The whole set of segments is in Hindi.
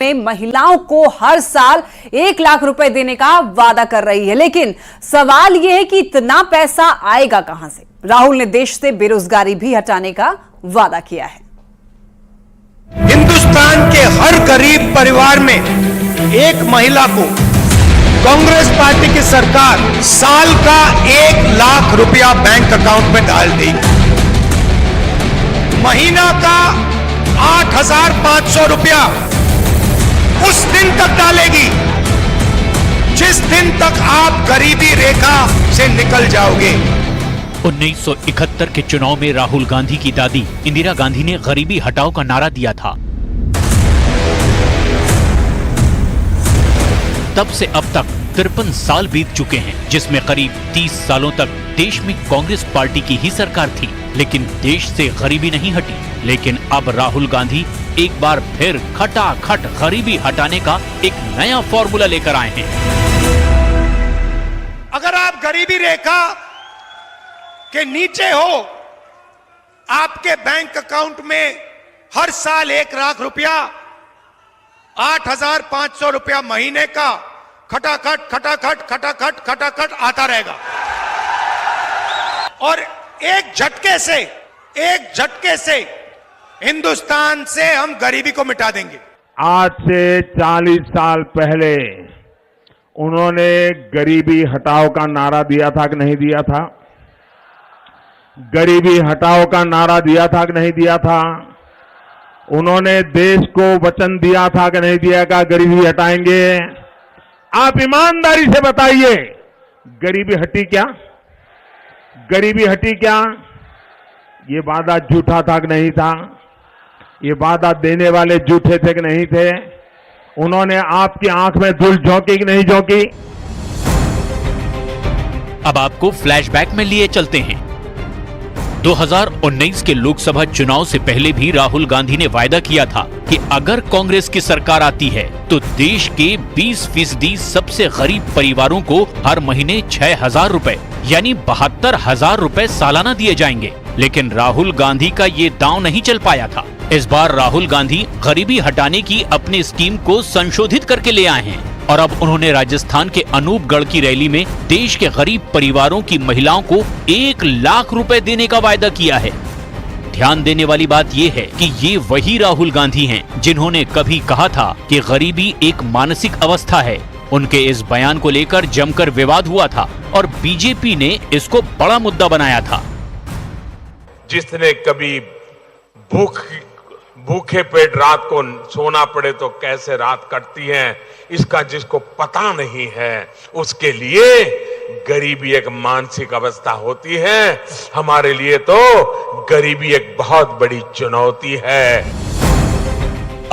में महिलाओं को हर साल 1 लाख रुपए देने का वादा कर रही है। लेकिन सवाल यह है कि इतना पैसा आएगा कहां से। राहुल ने देश से बेरोजगारी भी हटाने का वादा किया है। हिंदुस्तान के हर गरीब परिवार में एक महिला को कांग्रेस पार्टी की सरकार साल का 1 लाख रुपया बैंक अकाउंट में डाल देगी। महीना का 8,500 रुपया उस दिन तक डालेगी जिस दिन तक आप गरीबी रेखा से निकल जाओगे। 1971 के चुनाव में राहुल गांधी की दादी इंदिरा गांधी ने गरीबी हटाओ का नारा दिया था। तब से अब तक 53 साल बीत चुके हैं, जिसमें करीब 30 सालों तक देश में कांग्रेस पार्टी की ही सरकार थी, लेकिन देश से गरीबी नहीं हटी। लेकिन अब राहुल गांधी एक बार फिर खटाखट गरीबी हटाने का एक नया फॉर्मूला लेकर आए हैं। अगर आप गरीबी रेखा के नीचे हो, आपके बैंक अकाउंट में हर साल 1 लाख रुपया 8,500 रुपया महीने का खटाखट खटाखट खटाखट खटाखट आता रहेगा और एक झटके से हिंदुस्तान से हम गरीबी को मिटा देंगे। आज से 40 साल पहले उन्होंने गरीबी हटाओ का नारा दिया था कि नहीं दिया था? गरीबी हटाओ का नारा दिया था कि नहीं दिया था? उन्होंने देश को वचन दिया था कि नहीं दिया का गरीबी हटाएंगे? आप ईमानदारी से बताइए, गरीबी हटी क्या? गरीबी हटी क्या? ये वादा झूठा था कि नहीं था? ये वादा देने वाले झूठे थे कि नहीं थे? उन्होंने आपकी आंख में धूल झोंकी कि नहीं झोंकी? अब आपको फ्लैशबैक में लिए चलते हैं। 2019 के लोकसभा चुनाव से पहले भी राहुल गांधी ने वायदा किया था कि अगर कांग्रेस की सरकार आती है तो देश के 20% सबसे गरीब परिवारों को हर महीने 6,000 रुपए यानी 72,000 रुपए सालाना दिए जाएंगे। लेकिन राहुल गांधी का ये दांव नहीं चल पाया था। इस बार राहुल गांधी गरीबी हटाने की अपनी स्कीम को संशोधित करके ले आए हैं और अब उन्होंने राजस्थान के अनूपगढ़ की रैली में देश के गरीब परिवारों की महिलाओं को 1 लाख रुपए देने का वायदा किया है। ध्यान देने वाली बात यह है कि ये वही राहुल गांधी हैं जिन्होंने कभी कहा था कि गरीबी एक मानसिक अवस्था है। उनके इस बयान को लेकर जमकर विवाद हुआ था और बीजेपी ने इसको बड़ा मुद्दा बनाया था। जिसने कभी भूखे पेट रात को सोना पड़े तो कैसे रात कटती है, इसका जिसको पता नहीं है, उसके लिए गरीबी एक मानसिक अवस्था होती है। हमारे लिए तो गरीबी एक बहुत बड़ी चुनौती है।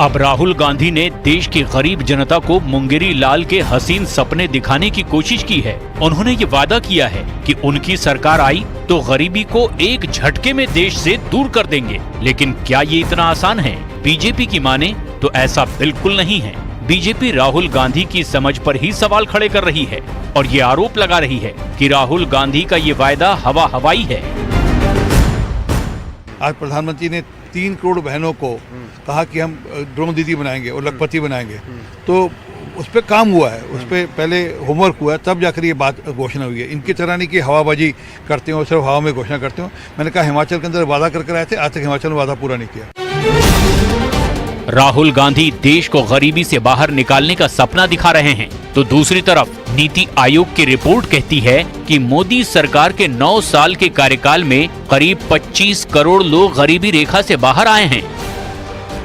अब राहुल गांधी ने देश की गरीब जनता को मुंगेरी लाल के हसीन सपने दिखाने की कोशिश की है। उन्होंने ये वादा किया है कि उनकी सरकार आई तो गरीबी को एक झटके में देश से दूर कर देंगे। लेकिन क्या ये इतना आसान है? बीजेपी की माने तो ऐसा बिल्कुल नहीं है। बीजेपी राहुल गांधी की समझ पर ही सवाल खड़े कर रही है और ये आरोप लगा रही है कि राहुल गांधी का ये वायदा हवा हवाई है। आज प्रधानमंत्री ने 3 करोड़ बहनों को कहा कि हम ड्रोन दीदी बनाएंगे और लखपति बनाएंगे, तो उस पर काम हुआ है, उस पर पहले होमवर्क हुआ है, तब जाकर ये बात घोषणा हुई है। इनकी तरह नहीं कि हवाबाजी करते हो, सिर्फ हवा में घोषणा करते हो। मैंने कहा हिमाचल के अंदर वादा करके आए थे, आज तक हिमाचल में वादा पूरा नहीं किया। राहुल गांधी देश को गरीबी से बाहर निकालने का सपना दिखा रहे हैं, तो दूसरी तरफ नीति आयोग की रिपोर्ट कहती है कि मोदी सरकार के 9 साल के कार्यकाल में करीब 25 करोड़ लोग गरीबी रेखा से बाहर आए हैं।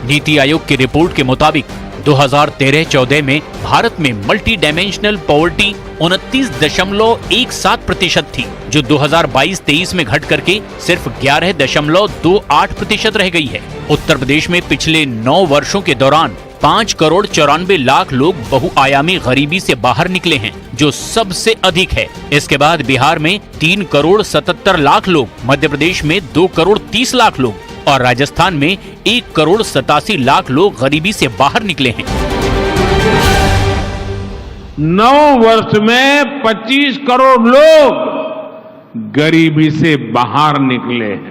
नीति आयोग की रिपोर्ट के मुताबिक 2013-14 में भारत में मल्टी डायमेंशनल पॉवर्टी 29.17% थी, जो 2022-23 में घट करके सिर्फ 11.28% रह गई है। उत्तर प्रदेश में पिछले 9 वर्षों के दौरान 5 करोड़ 94 लाख लोग बहुआयामी गरीबी से बाहर निकले हैं, जो सबसे अधिक है। इसके बाद बिहार में 3 करोड़ 77 लाख लोग, मध्य प्रदेश में 2 करोड़ 30 लाख लोग और राजस्थान में 1 करोड़ 87 लाख लोग गरीबी से बाहर निकले हैं। 9 वर्ष में 25 करोड़ लोग गरीबी से बाहर निकले हैं।